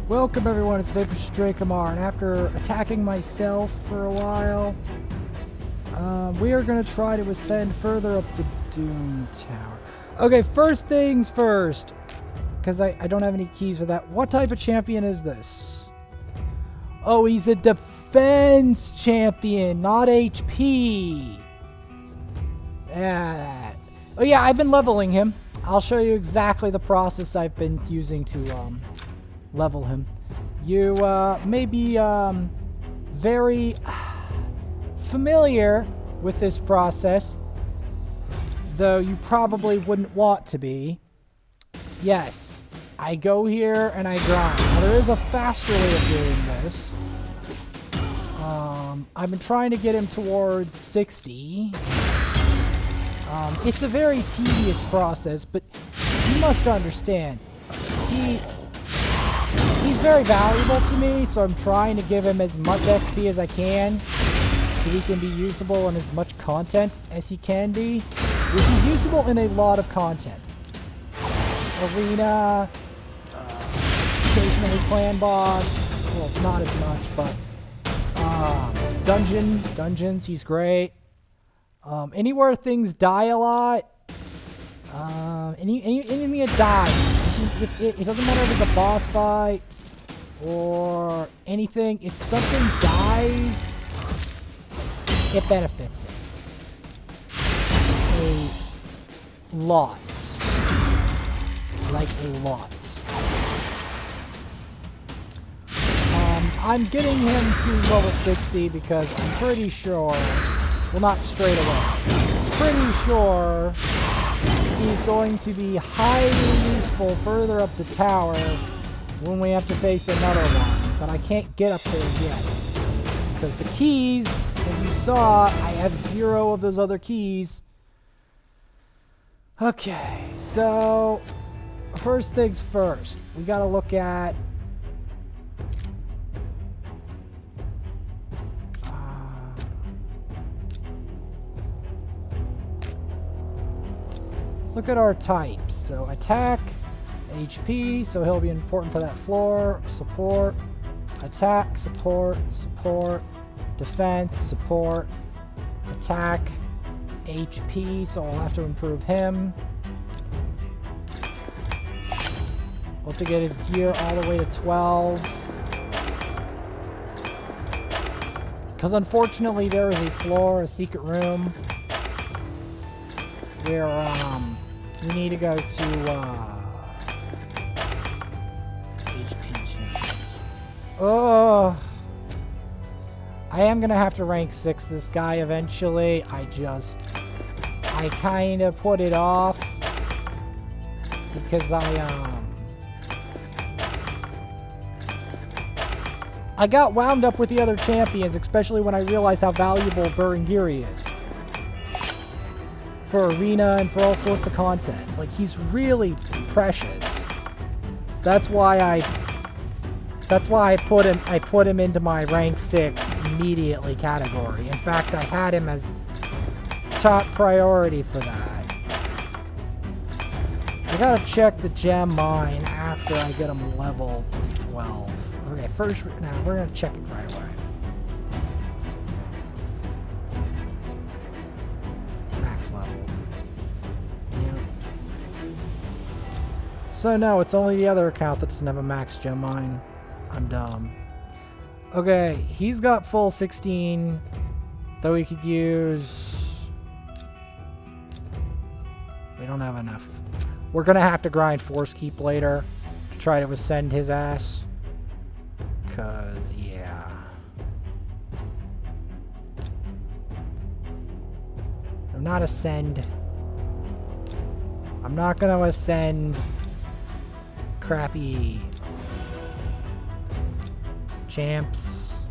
Welcome everyone, it's Vaporous Drakomar, and after attacking myself for a while, we are going to try to ascend further up the Doom Tower. Okay, first things first, because I don't have any keys for that. What type of champion is this? Oh, he's a defense champion, not HP. Oh yeah, I've been leveling him. I'll show you exactly the process I've been using to level him. You may be very familiar with this process, though you probably wouldn't want to be. Yes, I go here and I grind. Now, there is a faster way of doing this. I've been trying to get him towards 60. It's a very tedious process, but you must understand, he's very valuable to me, so I'm trying to give him as much XP as I can so he can be usable in as much content as he can be, which is usable in a lot of content. Arena, occasionally clan boss, well, not as much, but dungeons, he's great. Anywhere things die a lot, anything that dies, it doesn't matter if it's a boss fight or anything, if something dies, it benefits it. A lot. Like a lot. I'm getting him to level 60 because I'm pretty sure, well, not straight away, pretty sure he's going to be highly useful further up the tower when we have to face another one. But I can't get up there yet because the keys, as you saw, I have 0 of those other keys. Okay, so first things first, we gotta look at let's look at our types. So attack, HP, so he'll be important for that floor. Support, attack, support, defense, support, attack, HP, so I'll have to improve him. We'll have to get his gear all the way to 12. Because unfortunately there is a floor, a secret room, where we need to go to HP change. Oh, I am gonna have to rank 6 this guy eventually. I kind of put it off because I got wound up with the other champions, especially when I realized how valuable Burengiri is for arena and for all sorts of content. Like, he's really precious. That's why I put him into my rank 6 immediately category. In fact, I had him as top priority for that. I gotta check the gem mine after I get him level to 12. Okay, first, now we're gonna check it right away. Max level. Yeah. So no, it's only the other account that doesn't have a max gem mine. I'm dumb. Okay, he's got full 16, though he could use... We don't have enough. We're gonna have to grind Force Keep later to try to ascend his ass. Cause, yeah. I'm not ascend. I'm not gonna ascend crappy champs.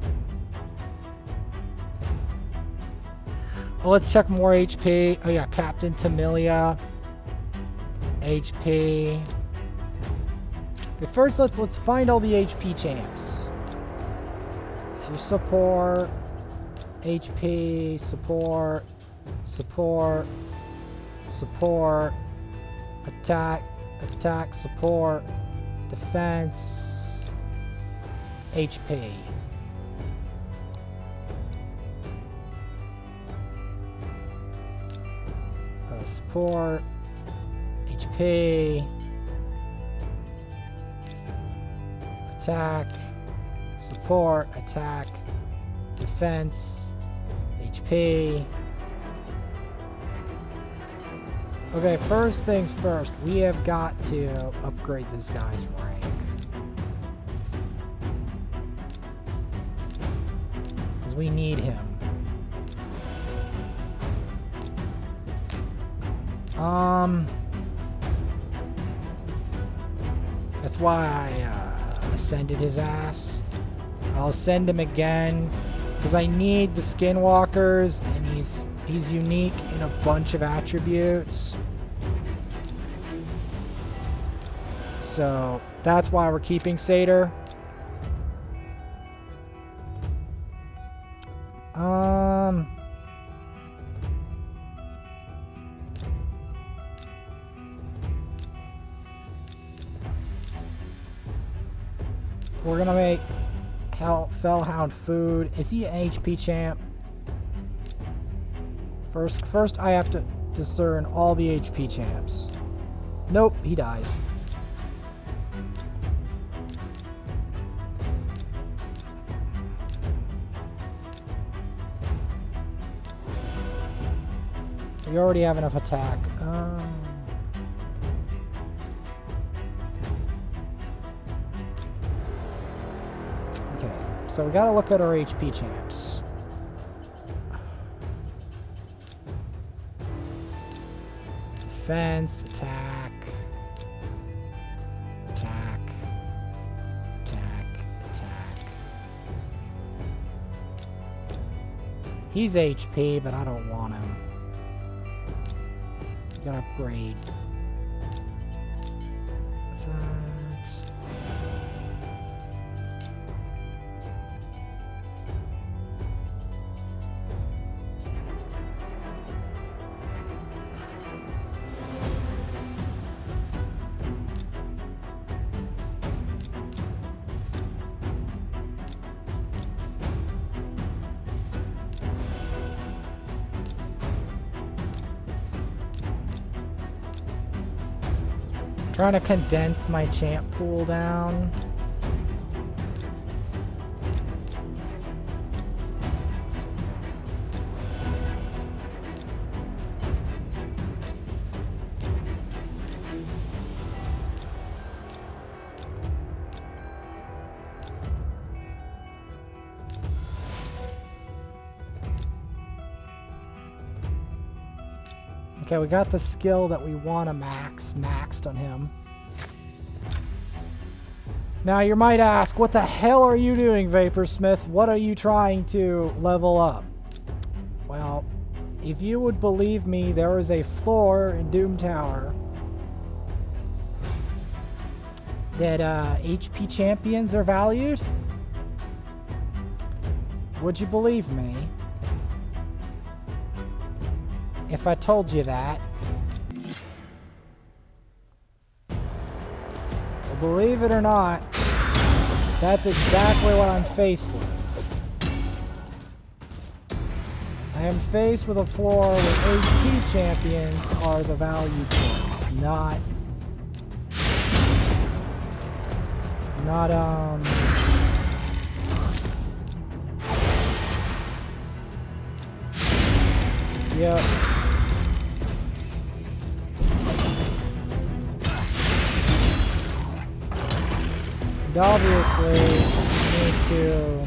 Oh, let's check more HP. Oh yeah, Captain Tamilia. HP. Okay, first let's find all the HP champs. So support, HP, support, attack, support, defense, HP. Support. HP. Attack. Support. Attack. Defense. HP. Okay, first things first. We have got to upgrade this guy's rank. Because we need him. That's why I ascended his ass. I'll send him again because I need the skinwalkers, and he's unique in a bunch of attributes. So that's why we're keeping Satyr. We're gonna make Fellhound food. Is he an HP champ? First I have to discern all the HP champs. Nope, he dies. We already have enough attack. Okay, so we gotta look at our HP champs. Defense, attack, attack, attack, attack. He's HP, but I don't want him. Gotta upgrade. That. Trying to condense my champ pool down. Okay, we got the skill that we want to maxed on him. Now you might ask, what the hell are you doing, Vaporsmith? What are you trying to level up? Well, if you would believe me, there is a floor in Doom Tower that HP champions are valued. Would you believe me if I told you that? Well, believe it or not, that's exactly what I'm faced with. I am faced with a floor where HP champions are the valued ones, not yep. And obviously, we need to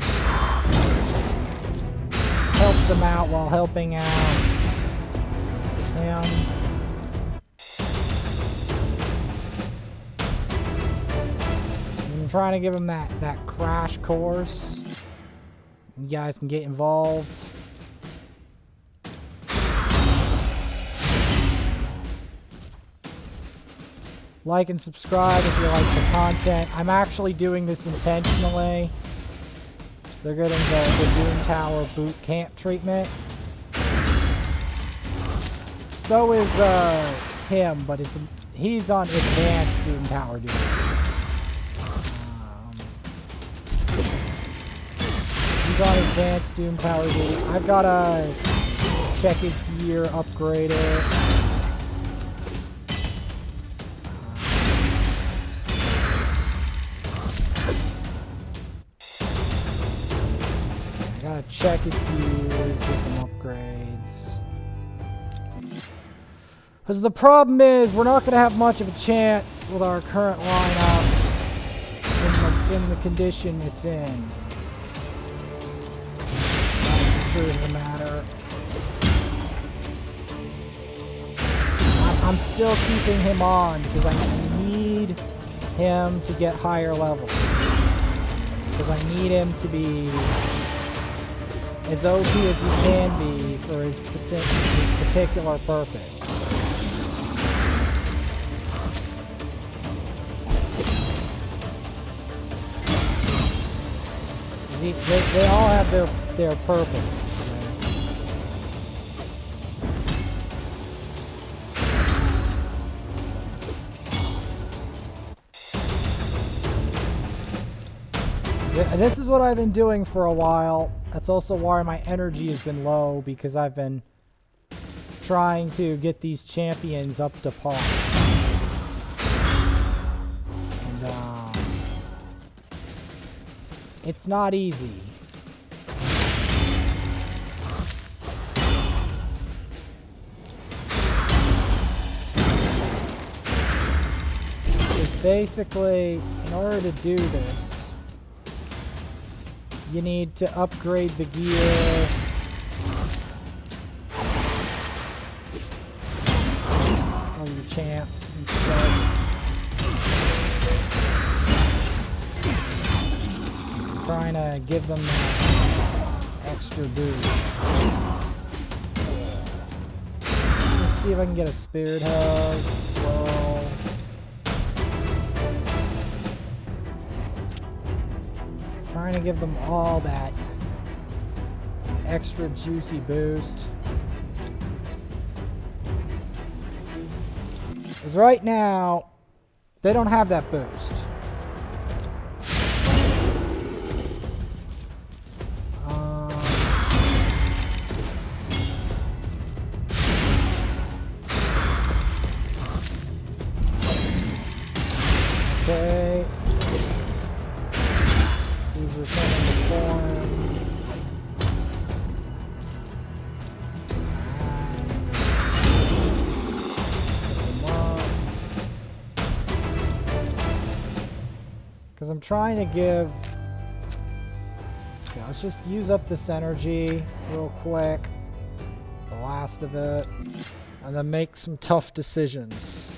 help them out while helping out him. I'm trying to give him that crash course. You guys can get involved. Like and subscribe if you like the content. I'm actually doing this intentionally. They're getting the Doom Tower boot camp treatment. So is him, but he's on advanced Doom Tower duty. He's on advanced Doom Tower duty. I've got to check his gear, upgrade it. I gotta check his gear, give him upgrades. Because the problem is, we're not going to have much of a chance with our current lineup in the condition it's in. That's the truth of the matter. I'm still keeping him on because I need him to get higher level. Because I need him to be as OP as he can be for his particular purpose. They all have their purpose. This is what I've been doing for a while. That's also why my energy has been low, because I've been trying to get these champions up to par. And it's not easy. Because basically, in order to do this, you need to upgrade the gear. All your champs and stuff. Trying to give them that extra boost. Let's see if I can get a Spirit Host as well. Trying to give them all that extra juicy boost. Because right now, they don't have that boost. Okay. These were sending the form. Because I'm trying to give... Okay, let's just use up this energy real quick. The last of it. And then make some tough decisions.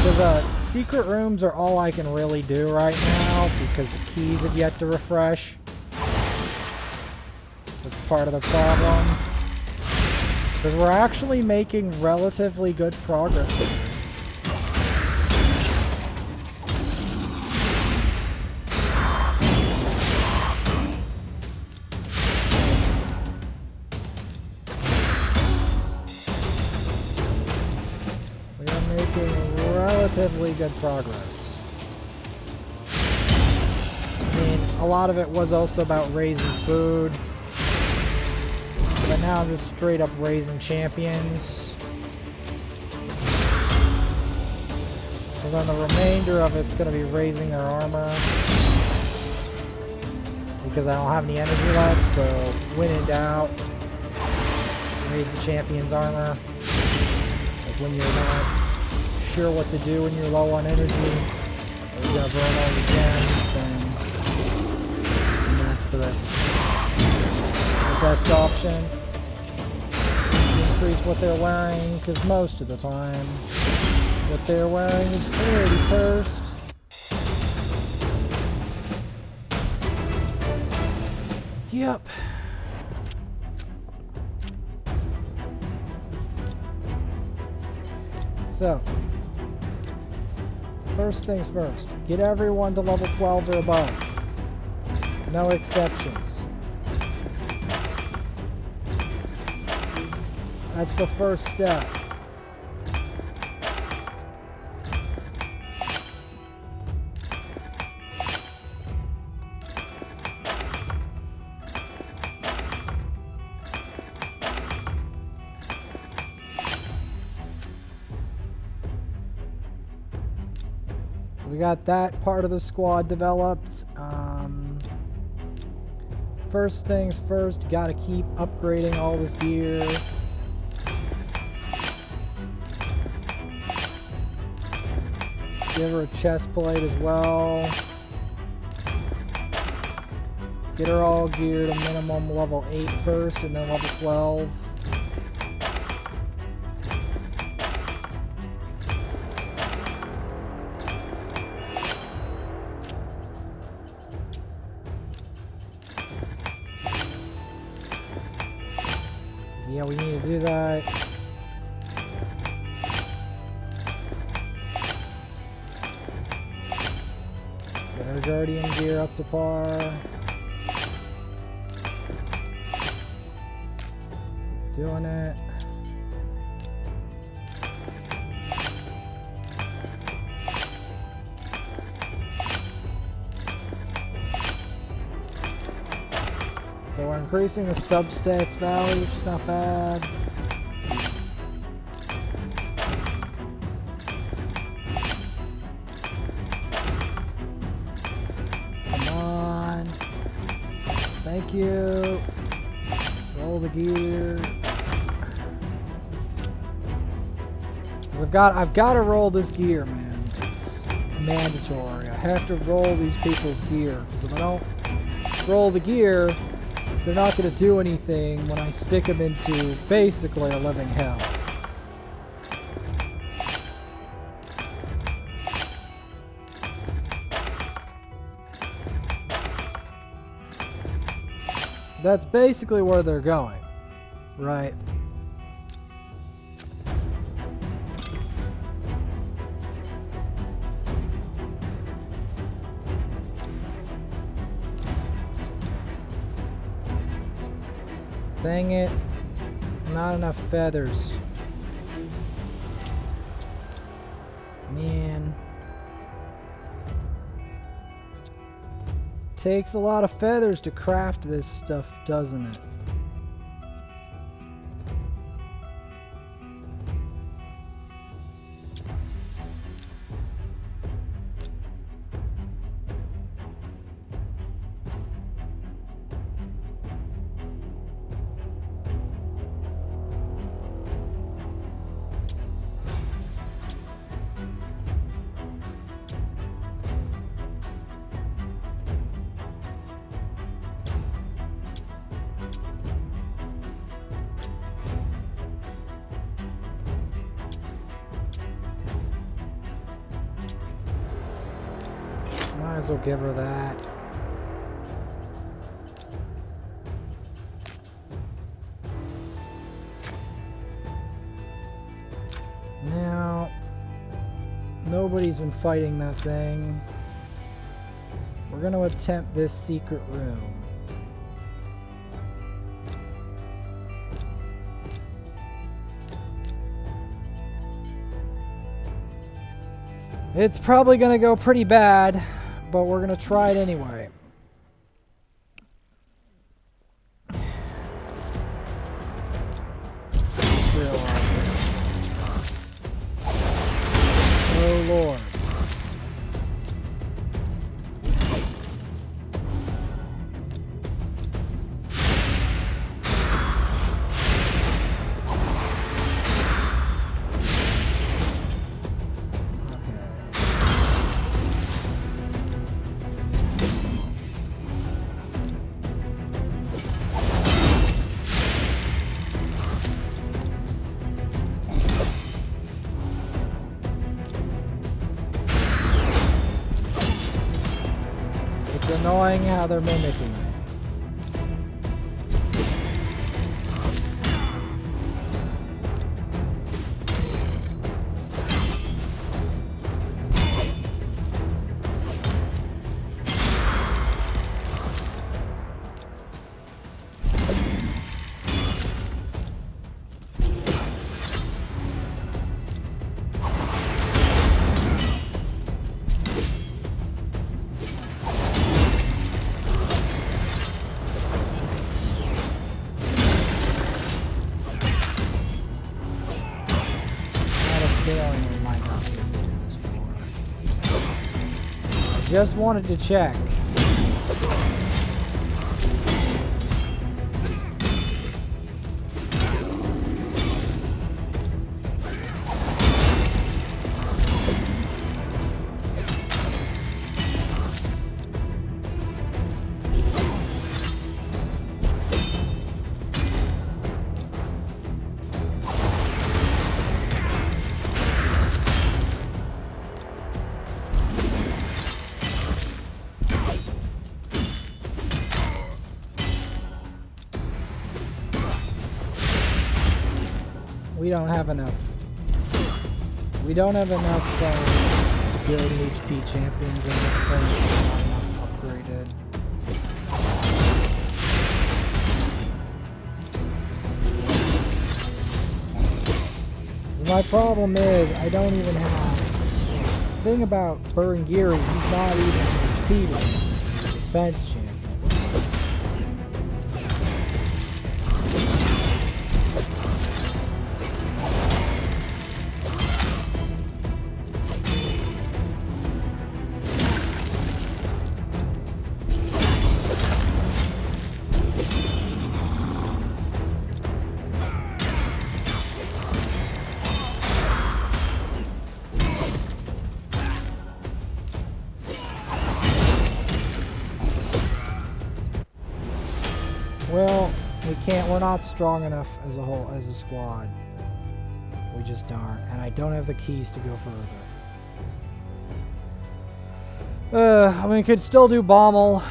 Because secret rooms are all I can really do right now because the keys have yet to refresh. That's part of the problem. Because we're actually making relatively good progress here. Relatively good progress. I mean, a lot of it was also about raising food. But now I'm just straight up raising champions. So then the remainder of it's going to be raising their armor. Because I don't have any energy left, so when in doubt, raise the champion's armor. Like when you're not sure what to do when you're low on energy, or you're gonna burn all your gems, then that's the best option. Increase what they're wearing, because most of the time what they're wearing is pretty cursed. Yep. So first things first, get everyone to level 12 or above. No exceptions. That's the first step. We got that part of the squad developed. First things first, gotta keep upgrading all this gear. Give her a chest plate as well. Get her all geared to minimum level 8 first and then level 12. Yeah, we need to do that. Get our Guardian gear up to par. Doing it. So we're increasing the substats value, which is not bad. Come on. Thank you. Roll the gear. I've got to roll this gear, man. It's mandatory. I have to roll these people's gear, because if I don't roll the gear, they're not going to do anything when I stick them into basically a living hell. That's basically where they're going, right? Dang it. Not enough feathers. Man. Takes a lot of feathers to craft this stuff, doesn't it? Might as well give her that. Now, nobody's been fighting that thing. We're going to attempt this secret room. It's probably going to go pretty bad, but we're going to try it anyway. Just realized this. Oh Lord. Annoying how they're mimicking me. Just wanted to check. We don't have enough. We don't have enough good HP champions in this thing. Not enough upgraded. 'Cause my problem is I don't even have. The thing about Burengiri, he's not even HP defense champion. Well, we can't. We're not strong enough as a whole, as a squad. We just aren't, and I don't have the keys to go further. I mean, could still do Bommel.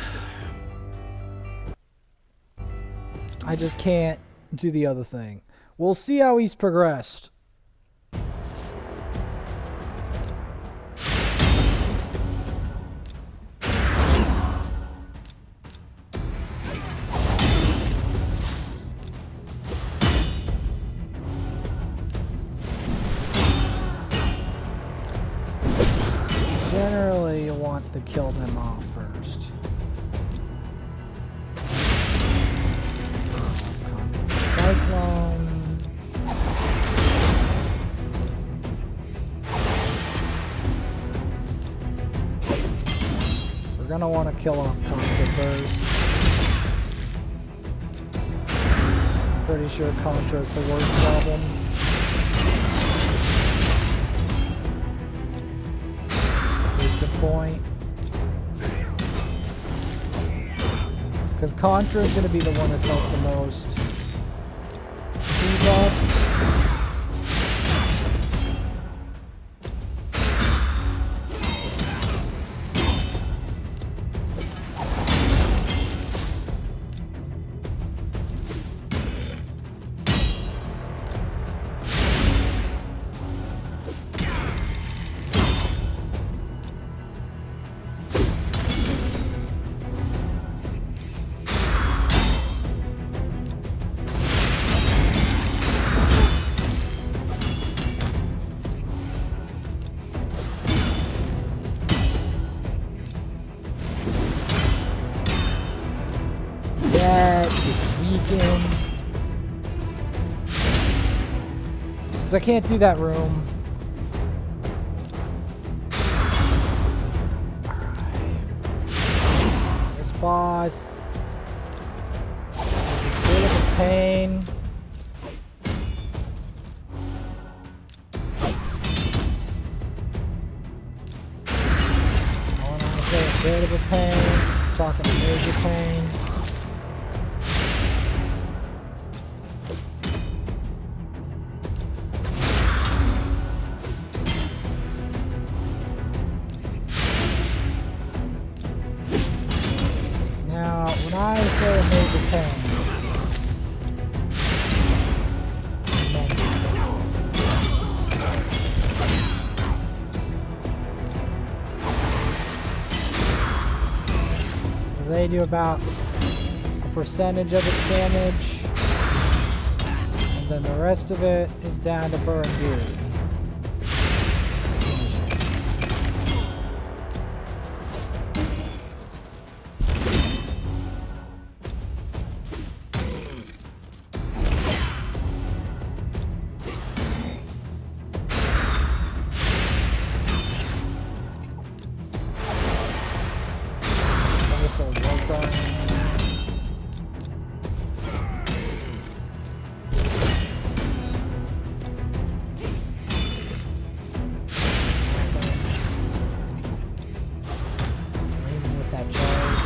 I just can't do the other thing. We'll see how he's progressed. Generally, you want to kill them off first. Cyclone. We're gonna want to kill off Contra first. Pretty sure Contra is the worst problem. Point, because Contra is going to be the one that does the most debuffs. Because I can't do that room. Alright. This boss is a bit of a pain. I want to say a bit of a pain. Talking a major pain. I say a major pain. They do about a percentage of its damage, and then the rest of it is down to Burengiri. burning. Flaming with that charge.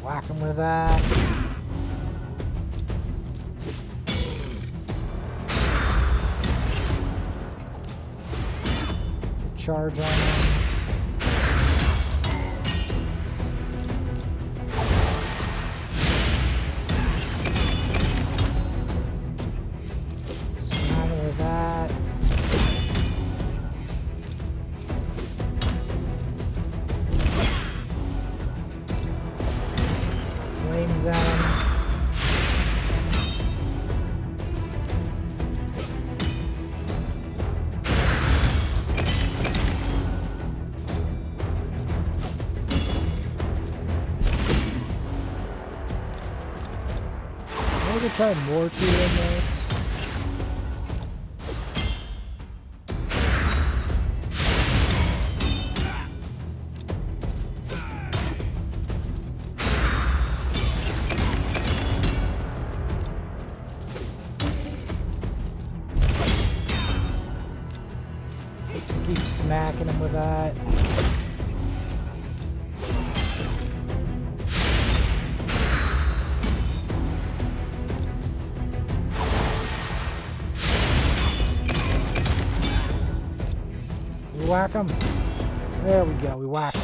Whack him with that. The charge on him. Smack him with that. Flames at him. Maybe try more to in this. Keep smacking him with that. We whack him. There we go, we whack him.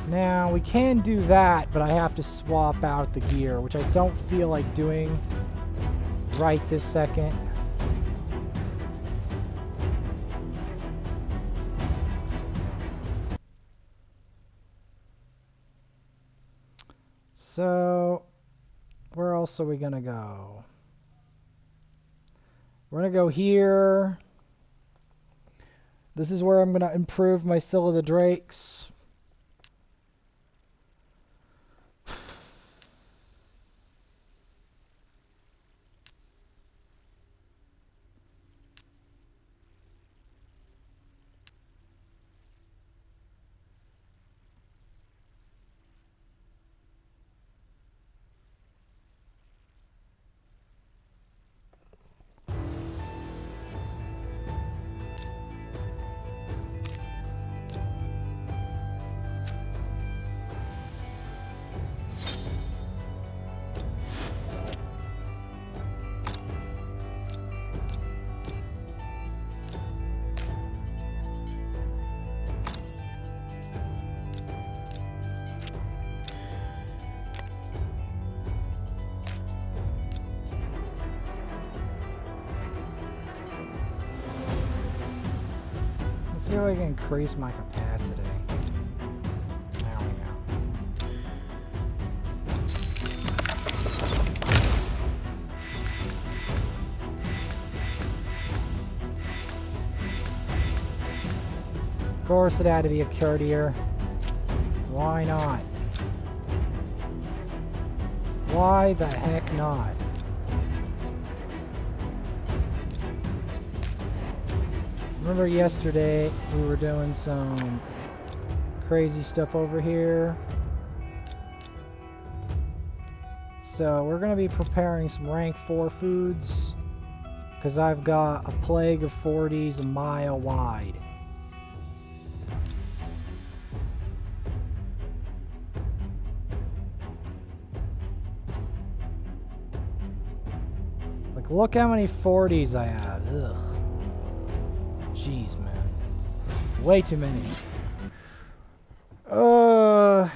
Now, we can do that, but I have to swap out the gear, which I don't feel like doing right this second. So, where else are we going to go? We're going to go here. This is where I'm going to improve my Scylla the Drakes. Let's see if I can increase my capacity. There we go. Of course it had to be a courtier. Why not? Why the heck not? Remember yesterday we were doing some crazy stuff over here. So we're going to be preparing some rank 4 foods because I've got a plague of 40s a mile wide. Like, look how many 40s I have. Ugh. Jeez, man. Way too many. 'Cause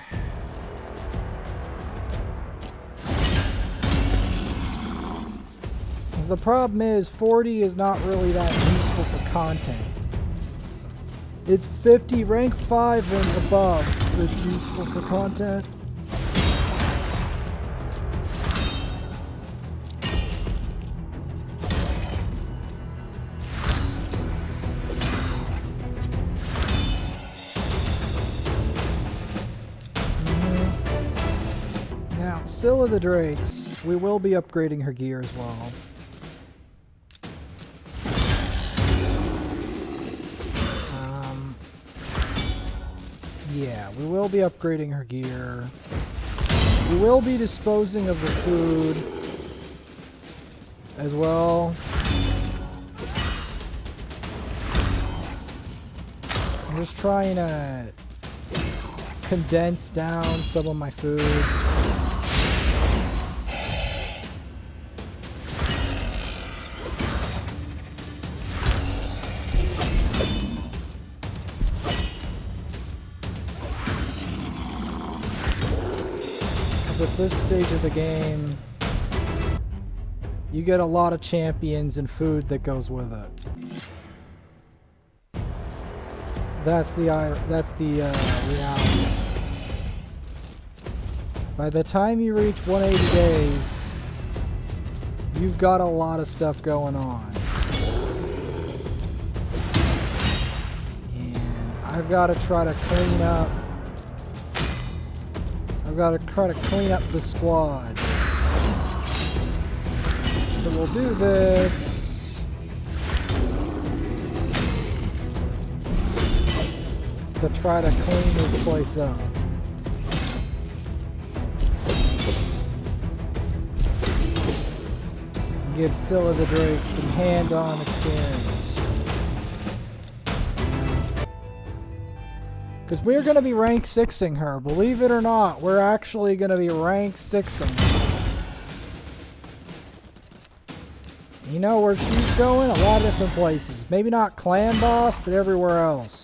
the problem is 40 is not really that useful for content. It's 50, rank 5 and above that's useful for content. Now, Scylla the Drakes, we will be upgrading her gear as well. Yeah, we will be upgrading her gear. We will be disposing of the food as well. I'm just trying to condense down some of my food. At this stage of the game, you get a lot of champions and food that goes with it. That's the reality. By the time you reach 180 days, you've got a lot of stuff going on. And I've got to try to clean up. I've got to try to clean up the squad. So we'll do this. To try to clean this place up. Give Scylla the Drake some hand-on experience. Because we're going to be rank 6ing her. Believe it or not, we're actually going to be rank 6ing her. You know where she's going? A lot of different places. Maybe not clan boss, but everywhere else.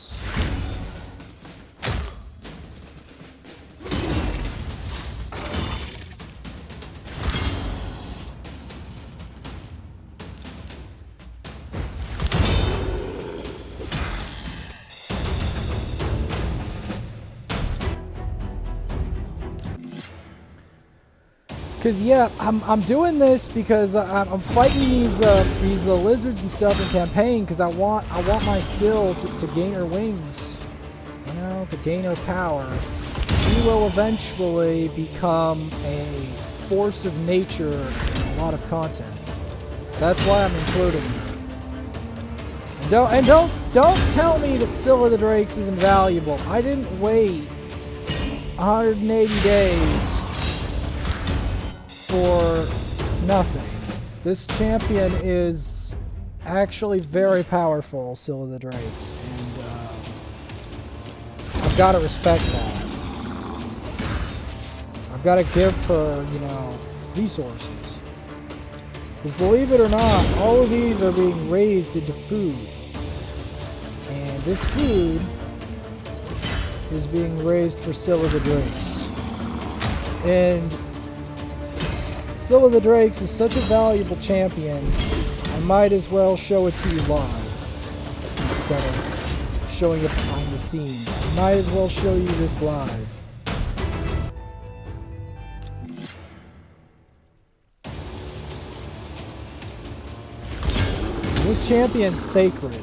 Cause yeah, I'm doing this because I'm fighting these lizards and stuff in campaign because I want my Syl to gain her wings, you know, to gain her power. She will eventually become a force of nature in a lot of content. That's why I'm including her. And don't tell me that Scylla the Drakes is invaluable. I didn't wait 180 days. For nothing. This champion is actually very powerful, Scylla the Drakes, and I've got to respect that. I've got to give her, you know, resources. Because believe it or not, all of these are being raised into food. And this food is being raised for Scylla the Drakes. And Scylla the Drakes is such a valuable champion, I might as well show it to you live instead of showing it behind the scenes. I might as well show you this live. This champion's sacred.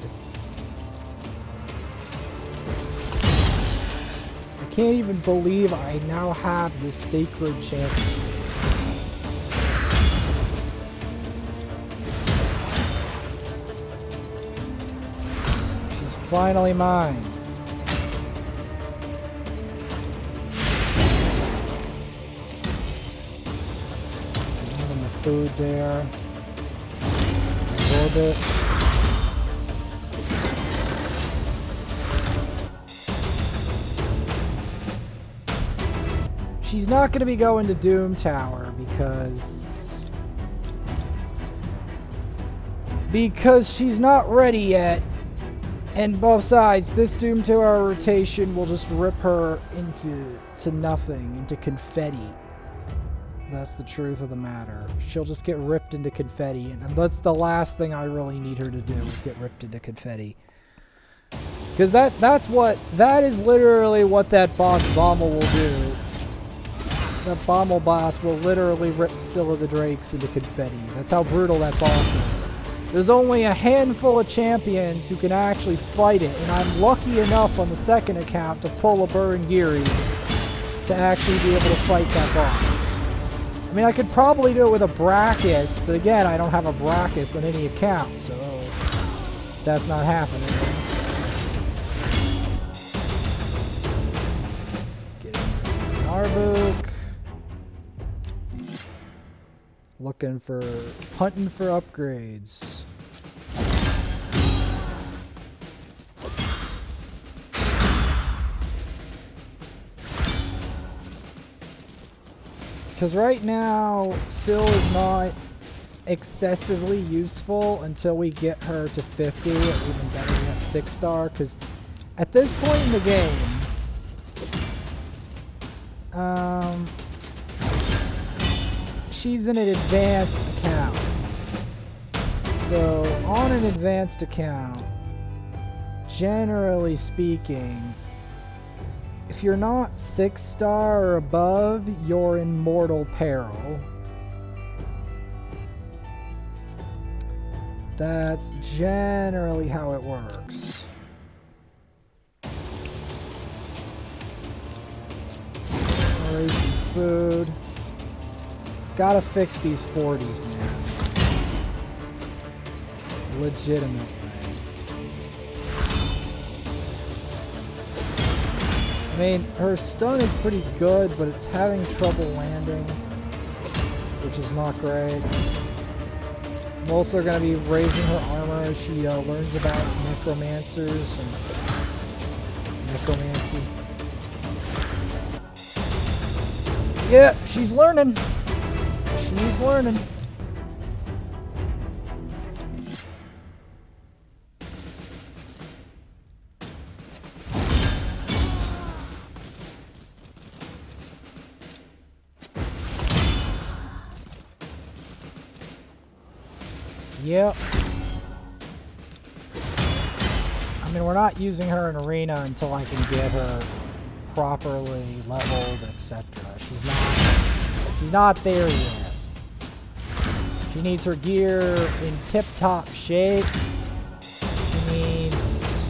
I can't even believe I now have this sacred champion. Finally mine. And the food there. Absorb it. She's not going to be going to Doom Tower because she's not ready yet. And both sides, this Doom Tower rotation will just rip her into nothing, into confetti. That's the truth of the matter. She'll just get ripped into confetti, and that's the last thing I really need her to do, is get ripped into confetti. Because that is literally what that boss Bommel will do. That Bommel boss will literally rip Scylla the Drakes into confetti. That's how brutal that boss is. There's only a handful of champions who can actually fight it, and I'm lucky enough on the second account to pull a Burengiri to actually be able to fight that boss. I mean, I could probably do it with a Brachus, but again, I don't have a Brachus on any account, so that's not happening. Getting Narbuk. Hunting for upgrades. Because right now, Syl is not excessively useful until we get her to 50, or even better yet, 6-star. Because at this point in the game, she's in an advanced account. So on an advanced account, generally speaking, if you're not 6-star or above, you're in mortal peril. That's generally how it works. Raise some food. Gotta fix these 40s, man. Legitimately. I mean, her stun is pretty good, but it's having trouble landing, which is not great. I'm also going to be raising her armor as she learns about necromancers and necromancy. Yeah, she's learning. She's learning. Yep. I mean, we're not using her in arena until I can get her properly leveled, etc. She's not there yet. She needs her gear in tip-top shape. She needs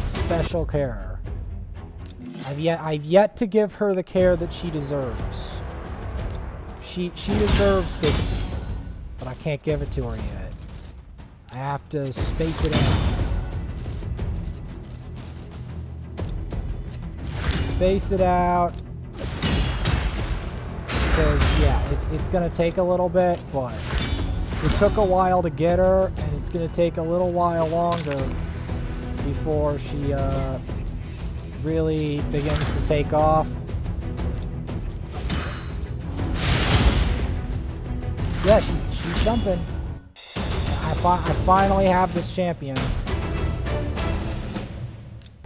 special care. I've yet to give her the care that she deserves. She deserves 60. But I can't give it to her yet. I have to space it out. Space it out. Because, yeah, it's going to take a little bit, but it took a while to get her, and it's going to take a little while longer before she really begins to take off. Yeah, she's jumping. I finally have this champion.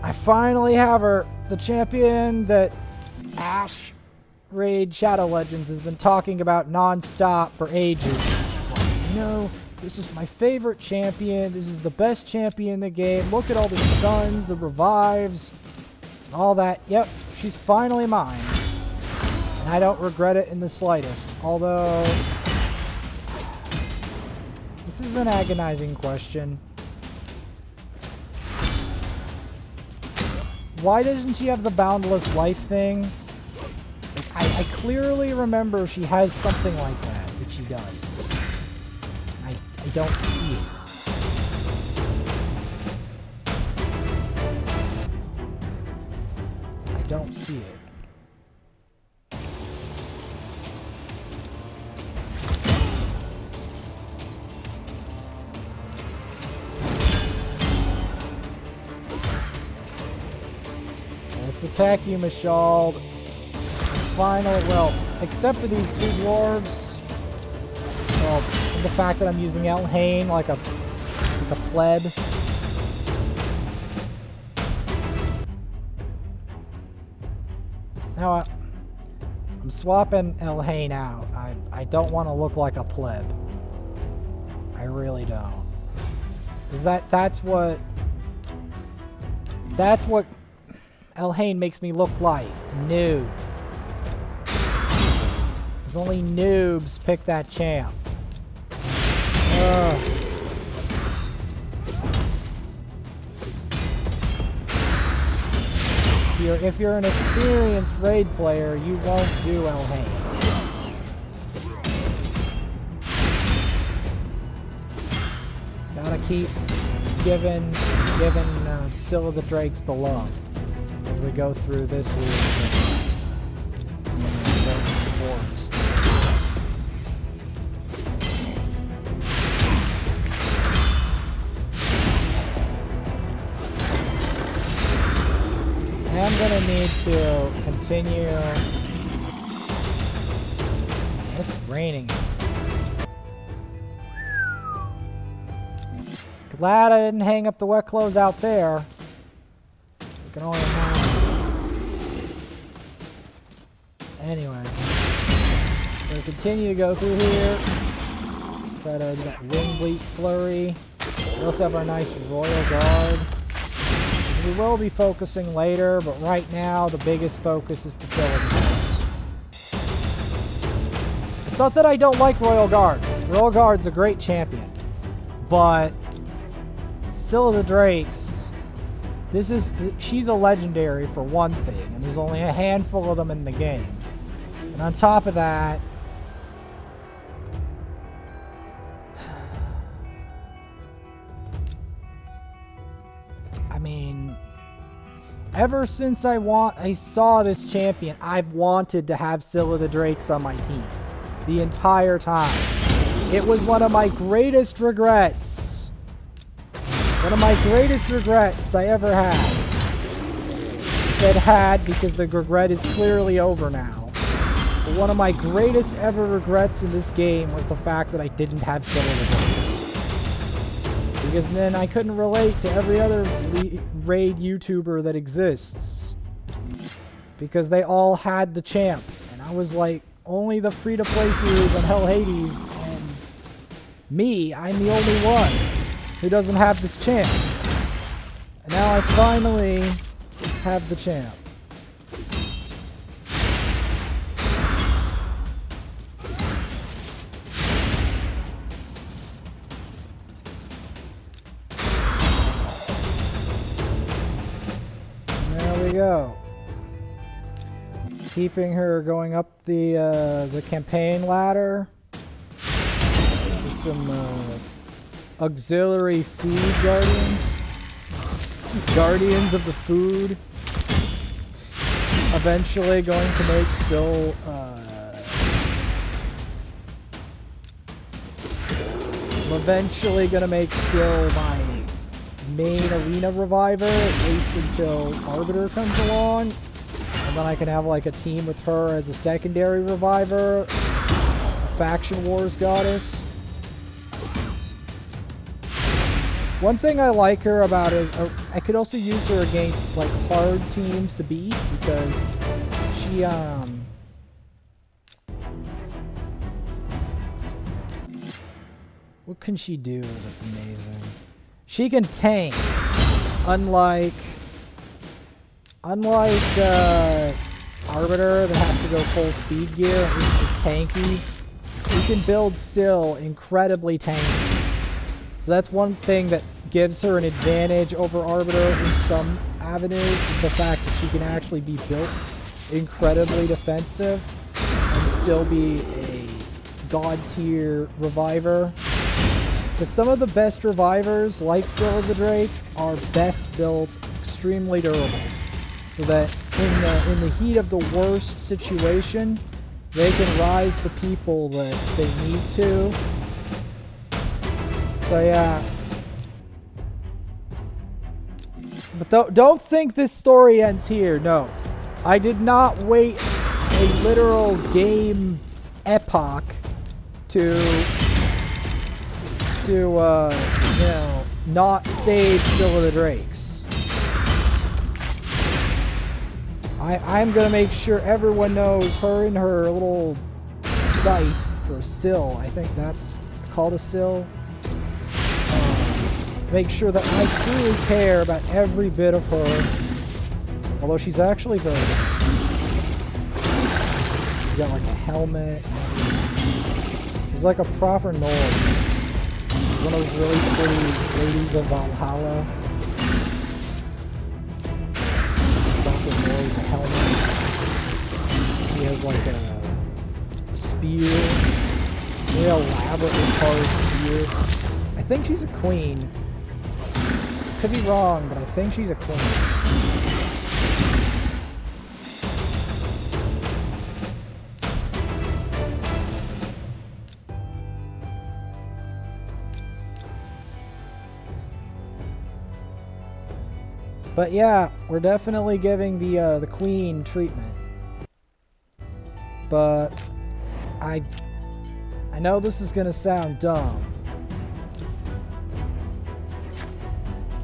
I finally have her. The champion that Ash Raid Shadow Legends has been talking about non-stop for ages. You know, this is my favorite champion. This is the best champion in the game. Look at all the stuns, the revives, all that. Yep, she's finally mine. And I don't regret it in the slightest. Although, this is an agonizing question. Why doesn't she have the boundless life thing? I clearly remember she has something like that she does. I don't see it. I don't see it. Let's attack you, Mashald. Finally, well, except for these two dwarves. Well, the fact that I'm using Elhain like a pleb. Now I'm swapping Elhain out. I don't want to look like a pleb. I really don't. Because that's what Elhain makes me look like. Noob. Because only noobs pick that champ. Ugh. If you're an experienced raid player, you won't do Elhain. Gotta keep giving Scylla the Drakes the love as we go through this weird thing. Forest. I'm gonna need to continue. It's raining. Glad I didn't hang up the wet clothes out there. You can only imagine. Anyway, we'll continue to go through here. Try to do that Wing Bleat Flurry. We also have our nice Royal Guard. We will be focusing later, but right now the biggest focus is the Scylla Drakes. It's not that I don't like Royal Guard. Royal Guard's a great champion. But Scylla the Drakes, she's a legendary for one thing, and there's only a handful of them in the game. And on top of that, I mean, ever since I saw this champion, I've wanted to have Scylla the Drakes on my team. The entire time. It was one of my greatest regrets. One of my greatest regrets I ever had. I said had because the regret is clearly over now. But one of my greatest ever regrets in this game was the fact that I didn't have Scylla the Drakes. Because then I couldn't relate to every other raid YouTuber that exists. Because they all had the champ. And I was like, only the free-to-play series on Hell Hades, and me, I'm the only one who doesn't have this champ. And now I finally have the champ. There we go. Keeping her going up the campaign ladder. With some auxiliary food guardians. Guardians of the food. Eventually going to make Syl eventually gonna make Syl my main arena reviver, at least until Arbiter comes along. And then I can have like a team with her as a secondary reviver, a faction wars goddess. One thing I like her about is I could also use her against like hard teams to beat because she what can she do that's amazing? She can tank, unlike Arbiter that has to go full speed gear and he's just tanky. You can build Syl incredibly tanky. So that's one thing that gives her an advantage over Arbiter in some avenues, is the fact that she can actually be built incredibly defensive and still be a god tier reviver. Because some of the best revivers, like Scylla the Drakes, are best built extremely durable. So that in the heat of the worst situation, they can rise the people that they need to. So yeah. But don't think this story ends here. No. I did not wait a literal game epoch to you know, not save Scylla the Drakes. I'm gonna make sure everyone knows her and her little scythe, or sill, I think that's called a sill. To make sure that I truly care about every bit of her. Although she's actually very... She's got like a helmet. She's like a proper Nord. One of those really pretty ladies of Valhalla. Proper Nord with a helmet. She has like a spear. Really elaborately carved spear. I think she's a queen. Could be wrong, but I think she's a queen. But yeah, we're definitely giving the queen treatment. But I know this is gonna sound dumb.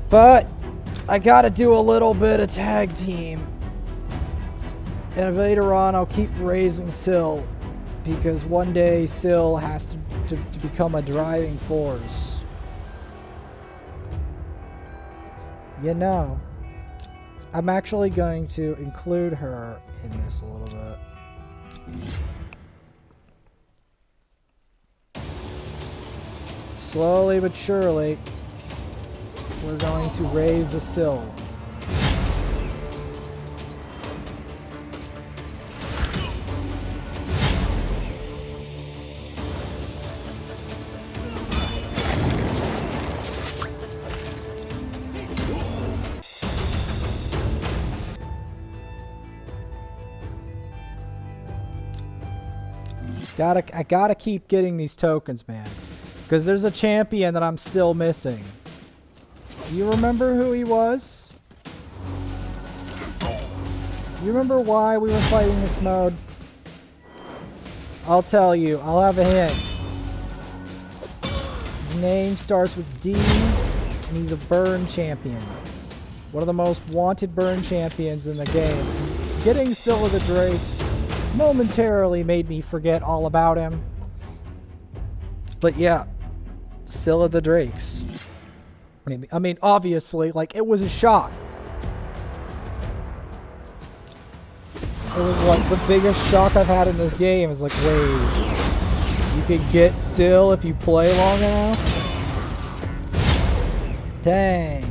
But I gotta do a little bit of tag team. And later on I'll keep raising Syl, because one day Syl has to become a driving force. You know, I'm actually going to include her in this a little bit. Slowly but surely, we're going to raise a Syl. I gotta keep getting these tokens, man. Because there's a champion that I'm still missing. You remember who he was? You remember why we were fighting this mode? I'll tell you. I'll have a hint. His name starts with D, and he's a burn champion. One of the most wanted burn champions in the game. Getting Syl of the Drakes momentarily made me forget all about him. But yeah, Syl of the Drakes. I mean, obviously, like, it was a shock. It was like the biggest shock I've had in this game. It's like, wait, you can get Syl if you play long enough? Dang.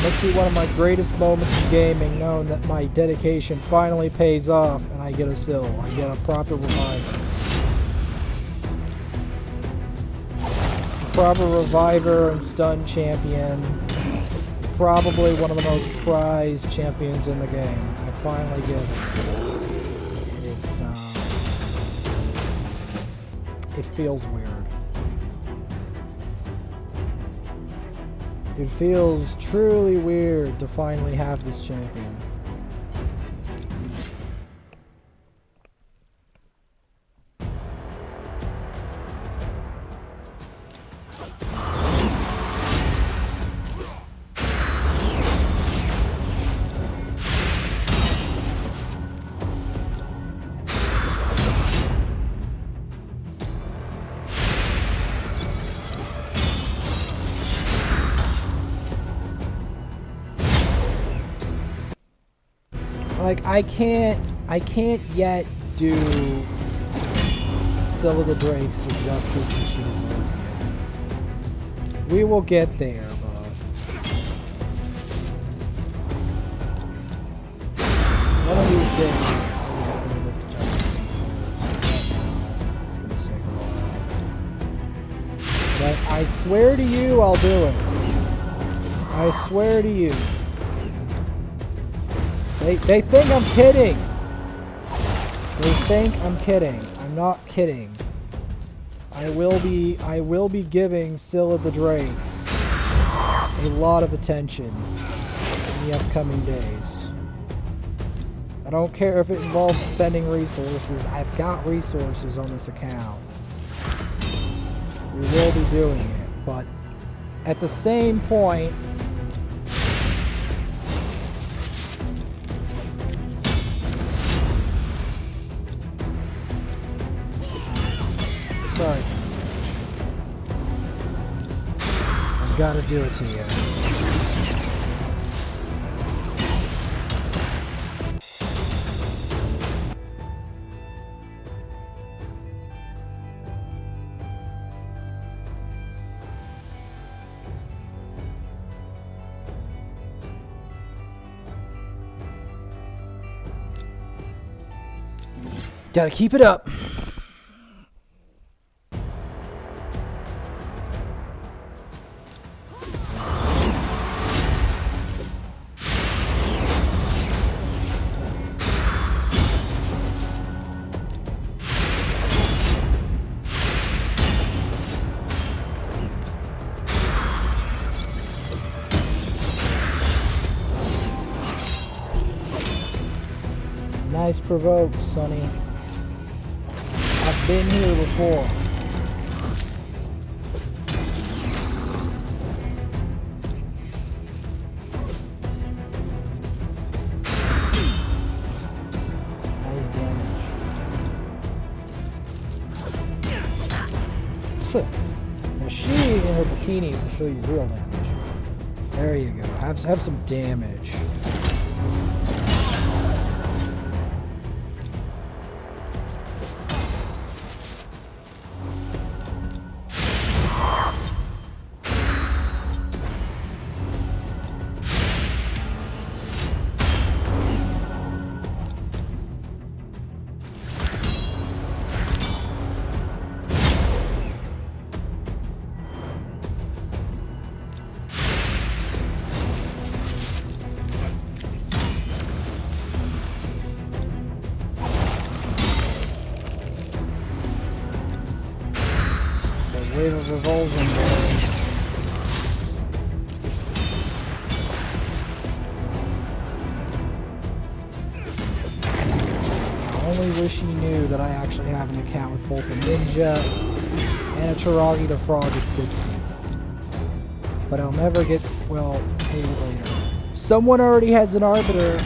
Must be one of my greatest moments in gaming, knowing that my dedication finally pays off and I get a Syl. I get a proper reviver. Proper reviver and stun champion. Probably one of the most prized champions in the game. I finally get it. And it's, it feels weird. It feels truly weird to finally have this champion. Like, I can't yet do Syl of the Drakes the justice that she deserves yet. We will get there, but one of these days I'll give her the justice she deserves. It's gonna take a while. But I swear to you, I'll do it. I swear to you. They think I'm kidding. They think I'm kidding. I'm not kidding. I will be giving Syl of the Drakes a lot of attention in the upcoming days. I don't care if it involves spending resources. I've got resources on this account. we will be doing it. But at the same point, sorry, I've got to do it to you. Gotta keep it up. Nice provoke, Sonny. I've been here before. Nice damage. Now she in her bikini will show you real damage. There you go. Have some damage. Wave of revulsion, boys. I only wish he knew that I actually have an account with both a Ninja and a Taragi the Frog at 60. But I'll never get, well, maybe later. Someone already has an Arbiter.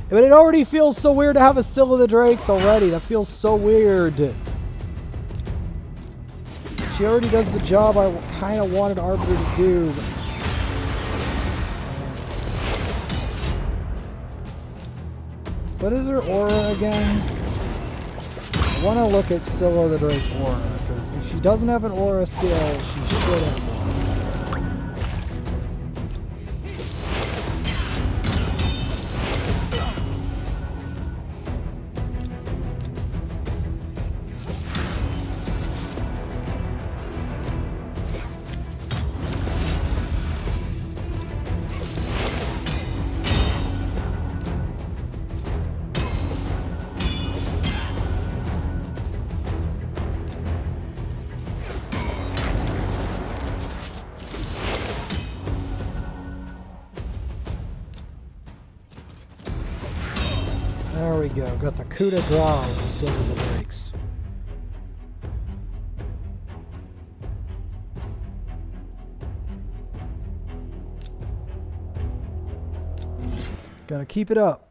But it already feels so weird to have a Scylla the Drakes already. That feels so weird. She already does the job I kind of wanted Arbiter to do. What is her aura again? I want to look at Scylla the Drake's aura, because if she doesn't have an aura skill, she should have one. There we go. Got the coup de grace with the Scylla the Drakes. Gotta keep it up.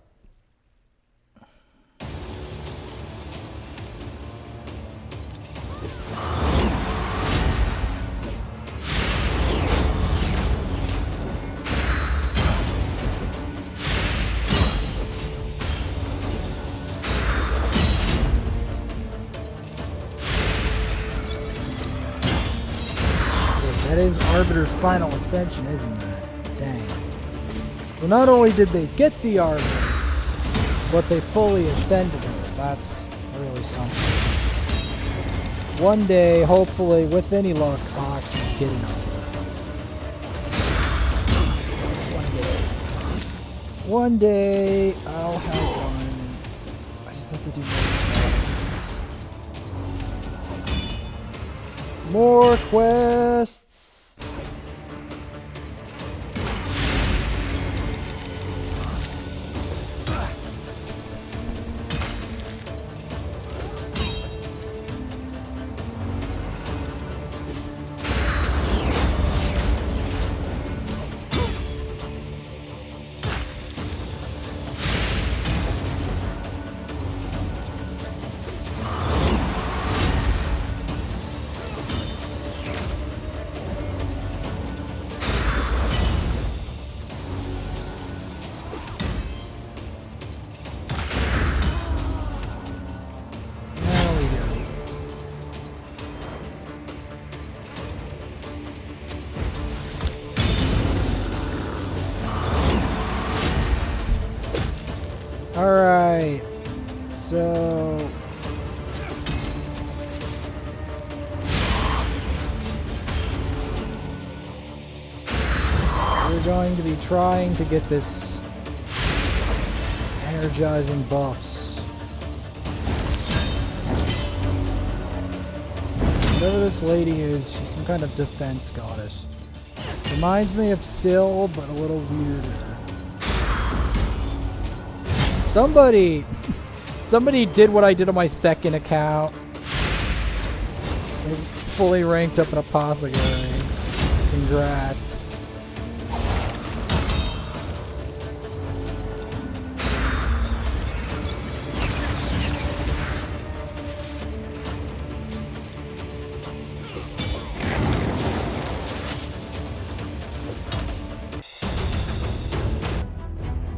That is Arbiter's final ascension, isn't it? Dang. So not only did they get the Arbiter, but they fully ascended her. That's really something. One day, hopefully, with any luck, I'll actually get an Arbiter. One day, I'll have one. I just have to do more quests. More quests. So... we're going to be trying to get this energizing buffs. Whatever this lady is, she's some kind of defense goddess. Reminds me of Syl, but a little weirder. Somebody did what I did on my second account. They fully ranked up an apothecary. Congrats.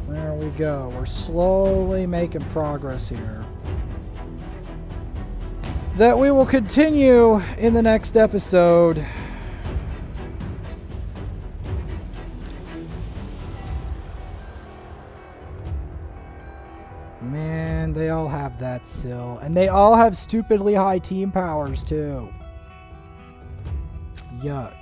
There we go. We're slowly making progress here. That we will continue in the next episode. Man, they all have that Syl. And they all have stupidly high team powers, too. Yuck.